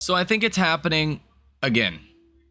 So I think it's happening again.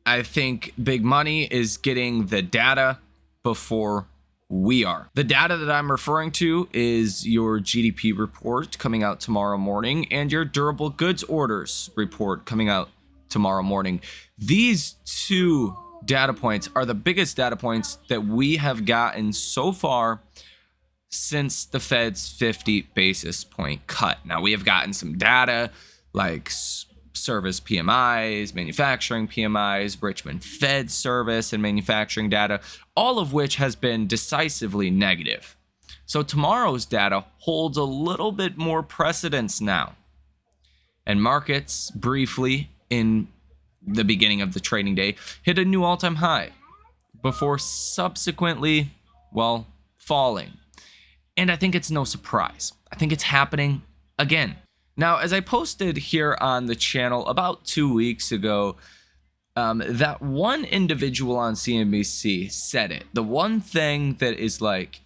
I think big money is getting the data before we are. The data that I'm referring to is your GDP report coming out tomorrow morning and your durable goods orders report coming out tomorrow morning. These two data points are the biggest data points that we have gotten so far since the Fed's 50 basis point cut. Now, we have gotten some data like service PMIs, manufacturing PMIs, Richmond Fed service and manufacturing data, all of which has been decisively negative. So tomorrow's data holds a little bit more precedence now. And markets briefly in the beginning of the trading day hit a new all-time high before subsequently, falling. And I think it's no surprise. I think it's happening again. Now, as I posted here on the channel about 2 weeks ago, that one individual on CNBC said it. The one thing that is like,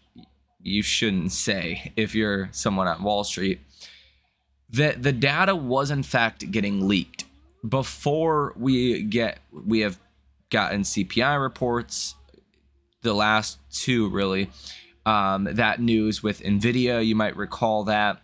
you shouldn't say if you're someone on Wall Street, that the data was in fact getting leaked before we have gotten CPI reports, the last two really. That news with NVIDIA, you might recall that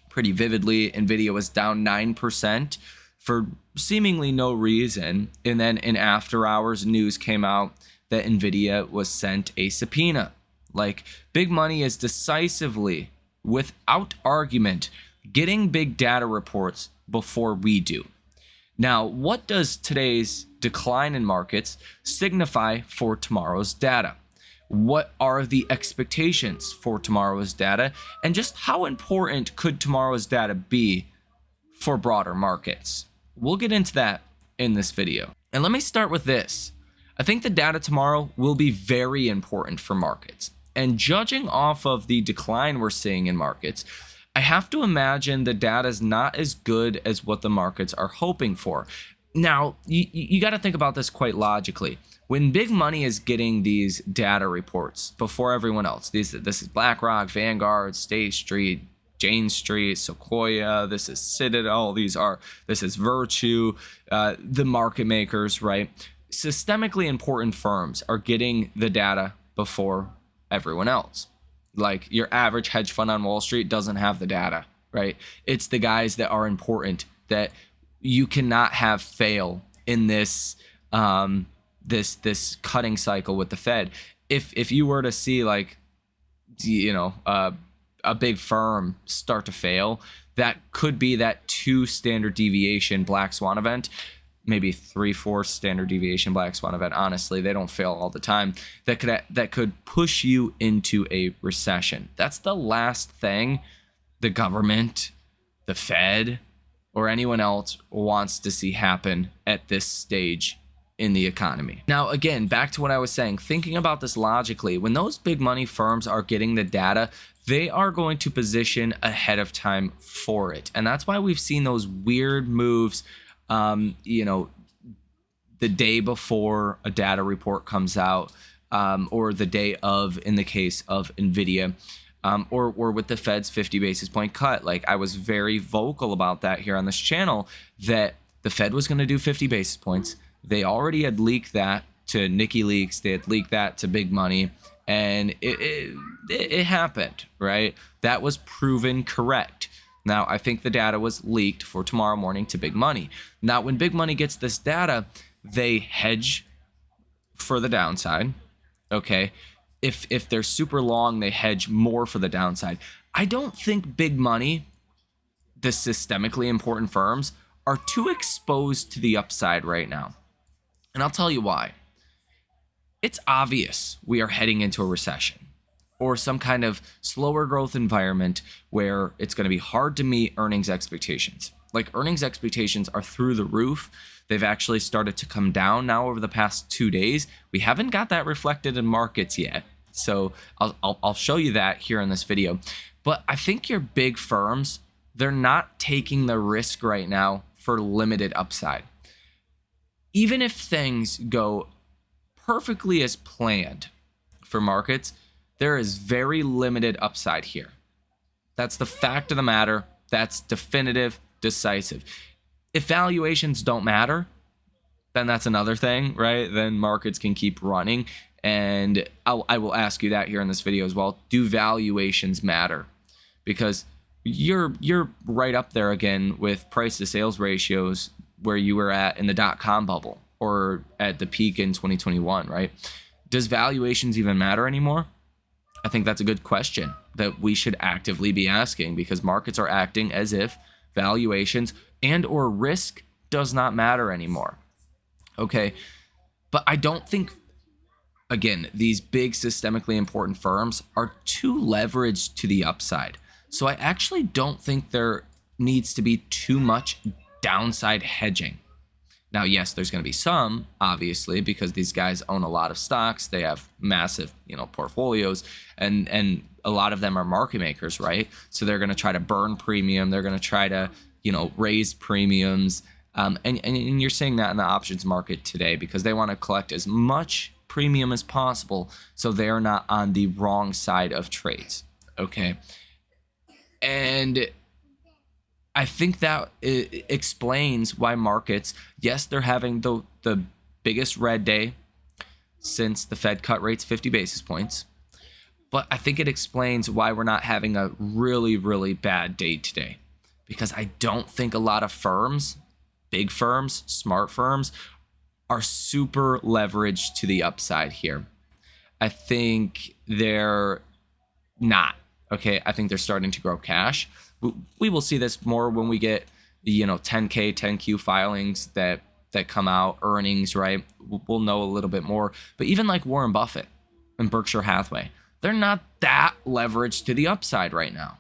pretty vividly. NVIDIA was down 9% for seemingly no reason. And then in after hours, news came out that NVIDIA was sent a subpoena. Like, big money is decisively, without argument, getting big data reports before we do. Now, what does today's decline in markets signify for tomorrow's data? What are the expectations for tomorrow's data? And just how important could tomorrow's data be for broader markets? We'll get into that in this video. And let me start with this. I think the data tomorrow will be very important for markets. And judging off of the decline we're seeing in markets, I have to imagine the data is not as good as what the markets are hoping for. Now, you got to think about this quite logically. When big money is getting these data reports before everyone else, this is BlackRock, Vanguard, State Street, Jane Street, Sequoia, this is Citadel, this is Virtue, the market makers, right? Systemically important firms are getting the data before everyone else. Like, your average hedge fund on Wall Street doesn't have the data, right? It's the guys that are important that you cannot have fail in this this cutting cycle with the Fed. If you were to see, like, a big firm start to fail, that could be that 2 standard deviation black swan event, maybe 3/4 standard deviation black swan event. Honestly, they don't fail all the time. That could push you into a recession. That's the last thing the government, the Fed, or anyone else wants to see happen at this stage in the economy. Now, again, back to what I was saying, thinking about this logically, when those big money firms are getting the data, they are going to position ahead of time for it. And that's why we've seen those weird moves, the day before a data report comes out, or the day of, in the case of NVIDIA, or with the Fed's 50 basis point cut. Like, I was very vocal about that here on this channel, that the Fed was going to do 50 basis points. They already had leaked that to Nikki Leaks. They had leaked that to big money, and it happened, right? That was proven correct. Now, I think the data was leaked for tomorrow morning to big money. Now, when big money gets this data, they hedge for the downside, okay? If they're super long, they hedge more for the downside. I don't think big money, the systemically important firms, are too exposed to the upside right now. And I'll tell you why. It's obvious we are heading into a recession or some kind of slower growth environment where it's going to be hard to meet earnings expectations. Like, earnings expectations are through the roof. They've actually started to come down now over the past 2 days. We haven't got that reflected in markets yet. So I'll show you that here in this video. But I think your big firms, they're not taking the risk right now for limited upside. Even if things go perfectly as planned for markets, there is very limited upside here. That's the fact of the matter. That's definitive, decisive. If valuations don't matter, then that's another thing, right? Then markets can keep running. And I will ask you that here in this video as well. Do valuations matter? Because you're right up there again with price to sales ratios where you were at in the dot-com bubble or at the peak in 2021, right? Does valuations even matter anymore? I think that's a good question that we should actively be asking, because markets are acting as if valuations and or risk does not matter anymore. Okay, but I don't think, again, these big systemically important firms are too leveraged to the upside. So I actually don't think there needs to be too much downside hedging. Now, yes, there's going to be some, obviously, because these guys own a lot of stocks. They have massive, portfolios, and a lot of them are market makers, right? So they're going to try to burn premium. They're going to try to, raise premiums. And you're seeing that in the options market today because they want to collect as much premium as possible so they're not on the wrong side of trades, okay? And I think that it explains why markets, yes, they're having the biggest red day since the Fed cut rates 50 basis points, but I think it explains why we're not having a really, really bad day today, because I don't think a lot of firms, big firms, smart firms, are super leveraged to the upside here. I think they're not. Okay, I think they're starting to grow cash. We will see this more when we get 10K, 10Q filings that come out, earnings, right? We'll know a little bit more. But even like Warren Buffett and Berkshire Hathaway, they're not that leveraged to the upside right now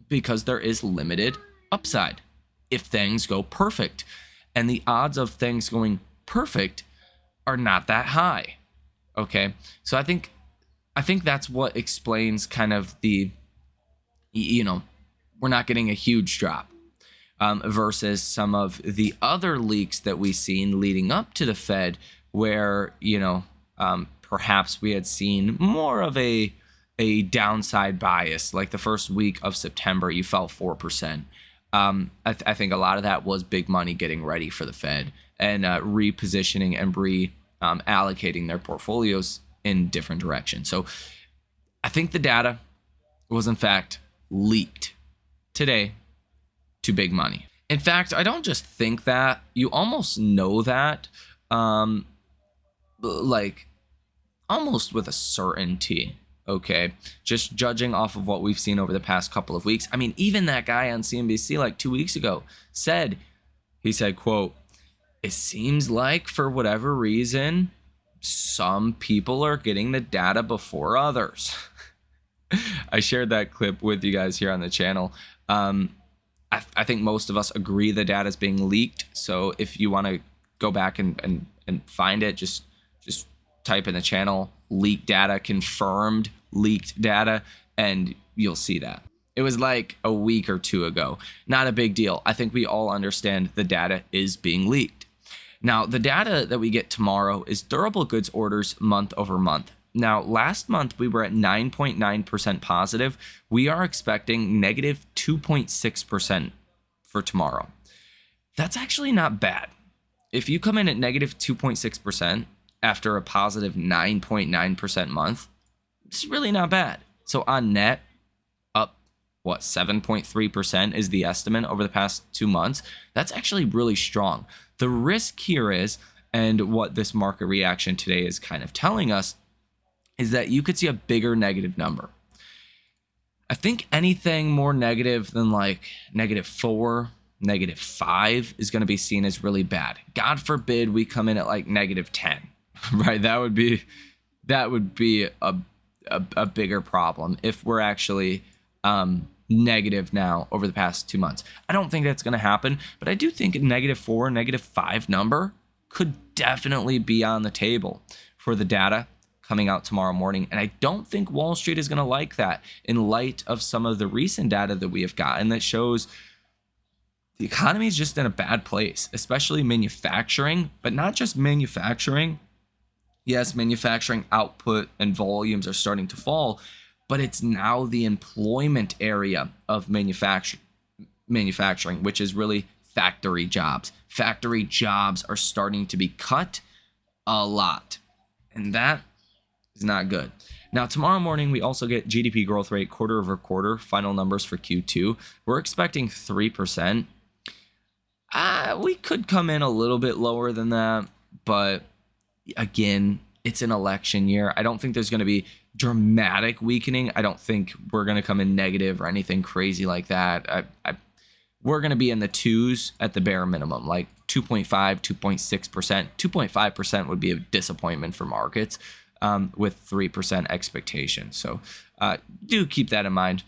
because there is limited upside if things go perfect. And the odds of things going perfect are not that high. Okay, so I think that's what explains kind of the, we're not getting a huge drop versus some of the other leaks that we've seen leading up to the Fed, where perhaps we had seen more of a downside bias. Like the first week of September, you fell 4%. I think a lot of that was big money getting ready for the Fed and repositioning and allocating their portfolios in different directions. So I think the data was in fact leaked today to big money. In fact, I don't just think that, you almost know that, like almost with a certainty. Okay, just judging off of what we've seen over the past couple of weeks. I mean, even that guy on CNBC like 2 weeks ago said, quote, "It seems like for whatever reason, some people are getting the data before others." I shared that clip with you guys here on the channel. I think most of us agree the data is being leaked. So if you want to go back and find it, just type in the channel leaked data, confirmed leaked data, and you'll see that. It was like a week or two ago. Not a big deal. I think we all understand the data is being leaked. Now, the data that we get tomorrow is durable goods orders month over month. Now, last month we were at 9.9% positive. We are expecting negative 2.6% for tomorrow. That's actually not bad. If you come in at negative 2.6% after a positive 9.9% month, it's really not bad. So on net, up 7.3% is the estimate over the past 2 months. That's actually really strong. The risk here is, and what this market reaction today is kind of telling us, is that you could see a bigger negative number. I think anything more negative than like -4, -5 is going to be seen as really bad. God forbid we come in at like -10, right? That would be a bigger problem if we're actually negative now over the past 2 months. I don't think that's going to happen, but I do think a -4, -5 number could definitely be on the table for the data coming out tomorrow morning. And I don't think Wall Street is going to like that in light of some of the recent data that we have gotten that shows the economy is just in a bad place, especially manufacturing, but not just manufacturing. Yes, manufacturing output and volumes are starting to fall, but it's now the employment area of manufacturing, which is really factory jobs. Factory jobs are starting to be cut a lot, and that is not good. Now, tomorrow morning, we also get GDP growth rate quarter over quarter, final numbers for Q2. We're expecting 3%. We could come in a little bit lower than that, but again, it's an election year. I don't think there's going to be dramatic weakening. I don't think we're going to come in negative or anything crazy like that. We're going to be in the twos at the bare minimum, like 2.5, 2.6%. 2.5% would be a disappointment for markets with 3% expectation. So do keep that in mind.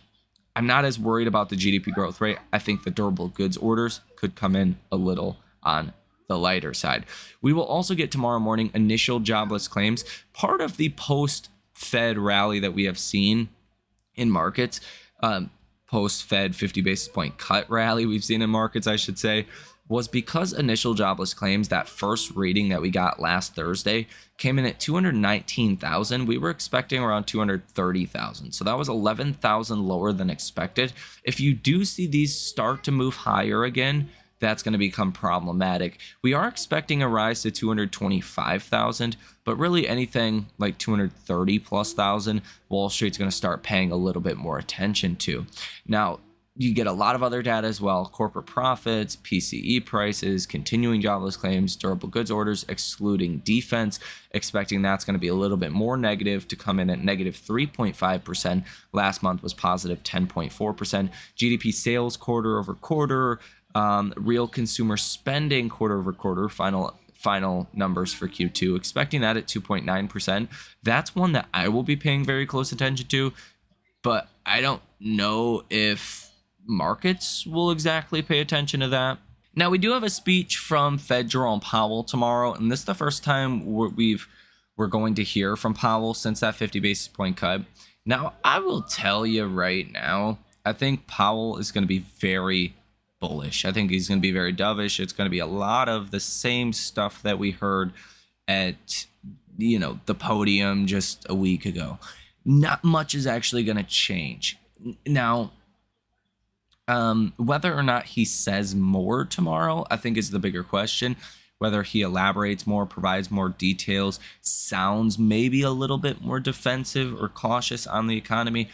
I'm not as worried about the GDP growth rate. I think the durable goods orders could come in a little on the lighter side. We will also get tomorrow morning initial jobless claims, part of the post-Fed rally that we have seen in markets, post-Fed 50 basis point cut rally we've seen in markets, I should say, was because initial jobless claims, that first reading that we got last Thursday, came in at 219,000. We were expecting around 230,000. So that was 11,000 lower than expected. If you do see these start to move higher again, that's going to become problematic. We are expecting a rise to 225,000, but really anything like 230 plus thousand, Wall Street's going to start paying a little bit more attention to. Now, you get a lot of other data as well: corporate profits, PCE prices, continuing jobless claims, durable goods orders, excluding defense, expecting that's going to be a little bit more negative, to come in at negative 3.5%. Last month was positive 10.4%. GDP sales quarter over quarter, real consumer spending quarter over quarter, final numbers for Q2, expecting that at 2.9%. That's one that I will be paying very close attention to, but I don't know if markets will exactly pay attention to that. Now, we do have a speech from Fed Jerome Powell tomorrow, and this is the first time we're going to hear from Powell since that 50 basis point cut. Now, I will tell you right now, I think Powell is going to be very bullish. I think he's going to be very dovish. It's going to be a lot of the same stuff that we heard at, the podium just a week ago. Not much is actually going to change. Now, whether or not he says more tomorrow, I think is the bigger question. Whether he elaborates more, provides more details, sounds maybe a little bit more defensive or cautious on the economy.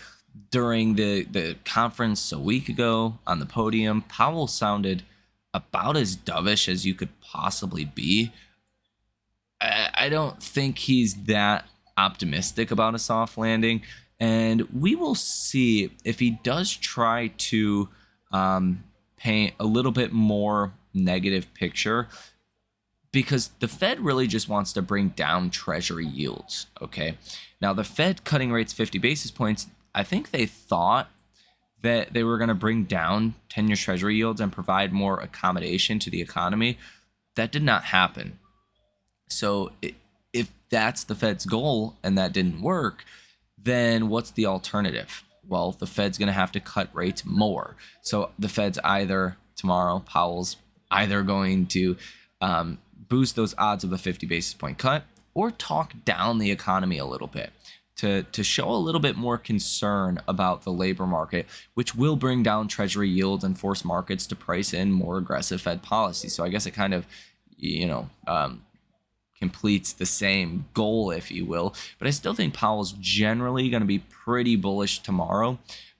During the conference a week ago on the podium, Powell sounded about as dovish as you could possibly be. I don't think he's that optimistic about a soft landing, and we will see if he does try to paint a little bit more negative picture, because the Fed really just wants to bring down treasury yields. Okay, now the Fed cutting rates 50 basis points, I think they thought that they were going to bring down 10-year treasury yields and provide more accommodation to the economy. That did not happen. So if that's the Fed's goal and that didn't work, then what's the alternative? Well, the Fed's going to have to cut rates more. So the Fed's Powell's either going to boost those odds of a 50 basis point cut, or talk down the economy a little bit to show a little bit more concern about the labor market, which will bring down treasury yields and force markets to price in more aggressive Fed policy. So I guess it kind of, completes the same goal, if you will. But I still think Powell's generally going to be pretty bullish tomorrow.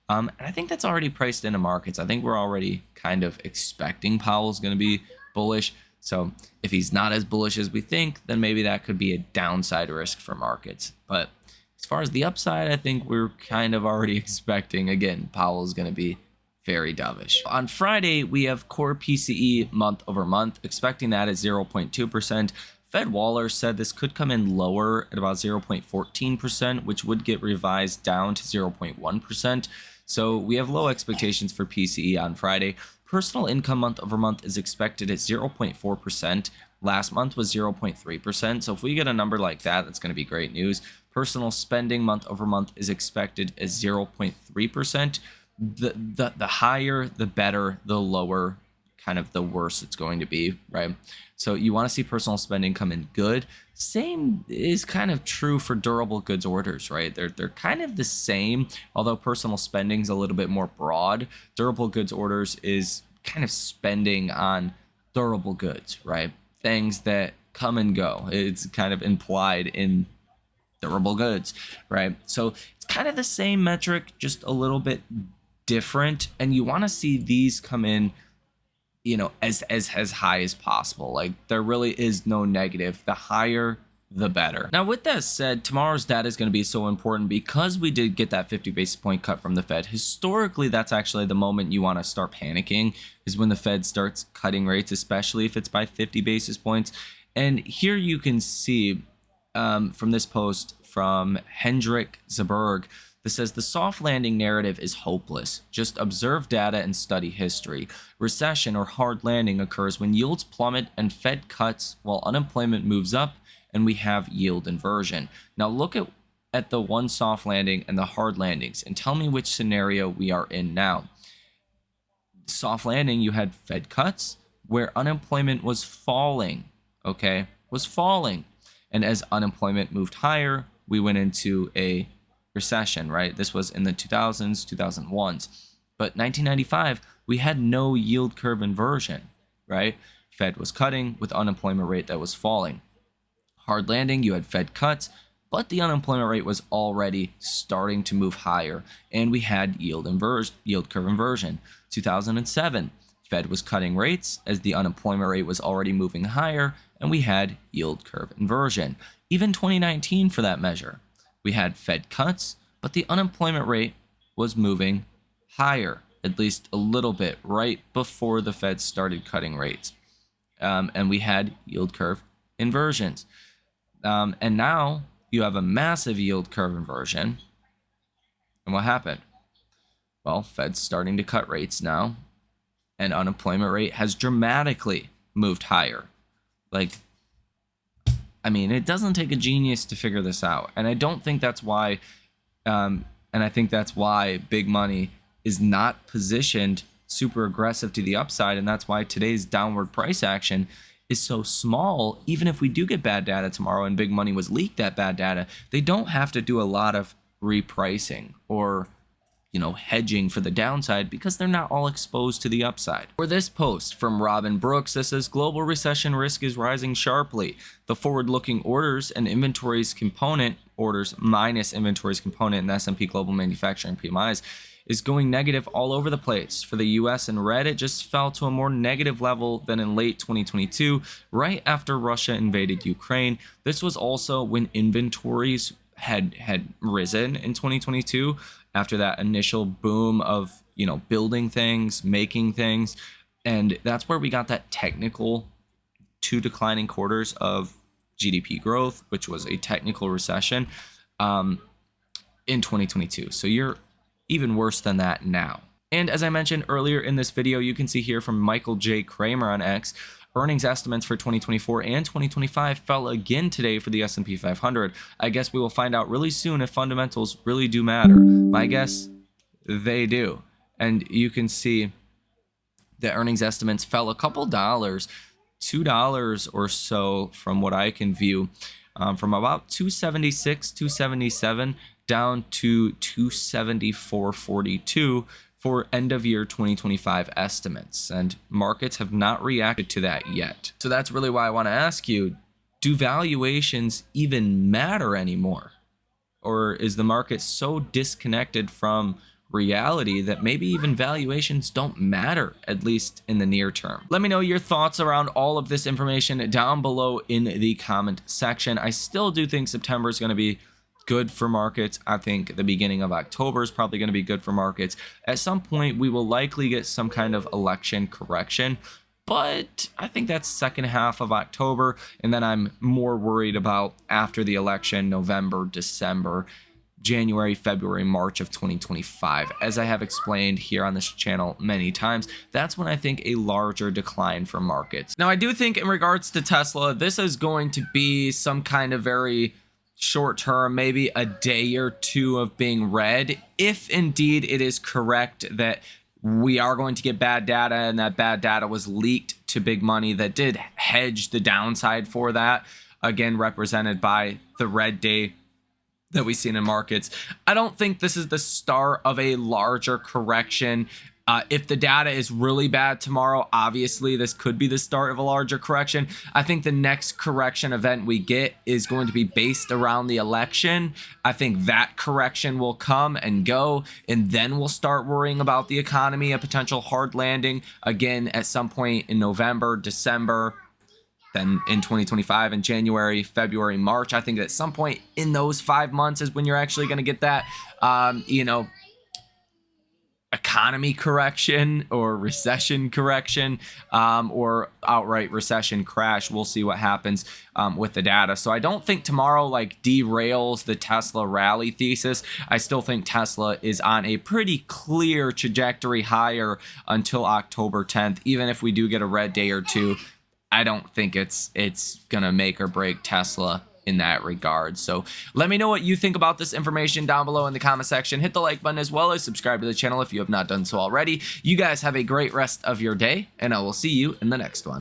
And I think that's already priced into markets. I think we're already kind of expecting Powell's going to be bullish. So if he's not as bullish as we think, then maybe that could be a downside risk for markets. But as far as the upside, I think we're kind of already expecting, again, Powell's going to be very dovish. On Friday, we have core PCE month over month, expecting that at 0.2%. Fed Waller said this could come in lower at about 0.14%, which would get revised down to 0.1%. So we have low expectations for PCE on Friday. Personal income month over month is expected at 0.4%. Last month was 0.3%. So if we get a number like that, that's going to be great news. Personal spending month over month is expected as 0.3%. The higher, the better, the lower, kind of the worse it's going to be, right? So you want to see personal spending come in good. Same is kind of true for durable goods orders, right? They're kind of the same, although personal spending's a little bit more broad. Durable goods orders is kind of spending on durable goods, right? Things that come and go. It's kind of implied in durable goods, right? So it's kind of the same metric, just a little bit different. And you want to see these come in, as high as possible. Like, there really is no negative. The higher, the better. Now, with that said, tomorrow's data is going to be so important because we did get that 50 basis point cut from the Fed. Historically, that's actually the moment you want to start panicking, is when the Fed starts cutting rates, especially if it's by 50 basis points. And here you can see from this post from Hendrik Zaberg, that says the soft landing narrative is hopeless. Just observe data and study history. Recession or hard landing occurs when yields plummet and Fed cuts while unemployment moves up and we have yield inversion. Now look at the one soft landing and the hard landings and tell me which scenario we are in now. Soft landing, you had Fed cuts where unemployment was falling, was falling. And as unemployment moved higher, we went into a recession, right? This was in the 2000s, 2001s. But 1995, we had no yield curve inversion, right? Fed was cutting with unemployment rate that was falling. Hard landing, you had Fed cuts, but the unemployment rate was already starting to move higher, and we had yield curve inversion. 2007, Fed was cutting rates as the unemployment rate was already moving higher, and we had yield curve inversion. Even 2019 for that measure. We had Fed cuts, but the unemployment rate was moving higher, at least a little bit, right before the Fed started cutting rates. And we had yield curve inversions. And now you have a massive yield curve inversion. And what happened? Well, Fed's starting to cut rates now, and unemployment rate has dramatically moved higher. It doesn't take a genius to figure this out. And I don't think that's why, big money is not positioned super aggressive to the upside. And that's why today's downward price action is so small. Even if we do get bad data tomorrow and big money was leaked that bad data, they don't have to do a lot of repricing or hedging for the downside because they're not all exposed to the upside. For this post from Robin Brooks, this says global recession risk is rising sharply. The forward-looking orders and inventories component, orders minus inventories component in the S&P Global Manufacturing PMIs, is going negative all over the place. For the US in red, it just fell to a more negative level than in late 2022, right after Russia invaded Ukraine. This was also when inventories had risen in 2022 after that initial boom of building things, making things, and that's where we got that technical 2 declining quarters of GDP growth, which was a technical recession in 2022. So you're even worse than that now. And as I mentioned earlier in this video, you can see here from Michael J. Kramer on X, earnings estimates for 2024 and 2025 fell again today for the S&P 500. I guess we will find out really soon if fundamentals really do matter. My guess, they do. And you can see the earnings estimates fell a couple dollars, $2 or so from what I can view, from about 276, 277 down to 274.42 for end of year 2025 estimates, and markets have not reacted to that yet. So that's really why I want to ask you, do valuations even matter anymore? Or is the market so disconnected from reality that maybe even valuations don't matter, at least in the near term? Let me know your thoughts around all of this information down below in the comment section. I still do think September is going to be good for markets. I think the beginning of October is probably going to be good for markets. At some point, we will likely get some kind of election correction, but I think that's second half of October, and then I'm more worried about after the election, November, December, January, February, March of 2025. As I have explained here on this channel many times, that's when I think a larger decline for markets. Now, I do think in regards to Tesla, this is going to be some kind of very short term, maybe a day or two of being red, if indeed it is correct that we are going to get bad data and that bad data was leaked to big money that did hedge the downside for that, again represented by the red day that we've seen in markets. I don't think this is the start of a larger correction. If the data is really bad tomorrow, obviously this could be the start of a larger correction. I think the next correction event we get is going to be based around the election. I think that correction will come and go, and then we'll start worrying about the economy, a potential hard landing again at some point in November, December, then in 2025 in January, February, March. I think at some point in those 5 months is when you're actually going to get that, economy correction or recession correction, or outright recession crash. We'll see what happens with the data. So I don't think tomorrow like derails the Tesla rally thesis. I still think Tesla is on a pretty clear trajectory higher until October 10th. Even if we do get a red day or two, I don't think it's gonna make or break Tesla in that regard. So let me know what you think about this information down below in the comment section. Hit the like button as well as subscribe to the channel if you have not done so already. You guys have a great rest of your day, and I will see you in the next one.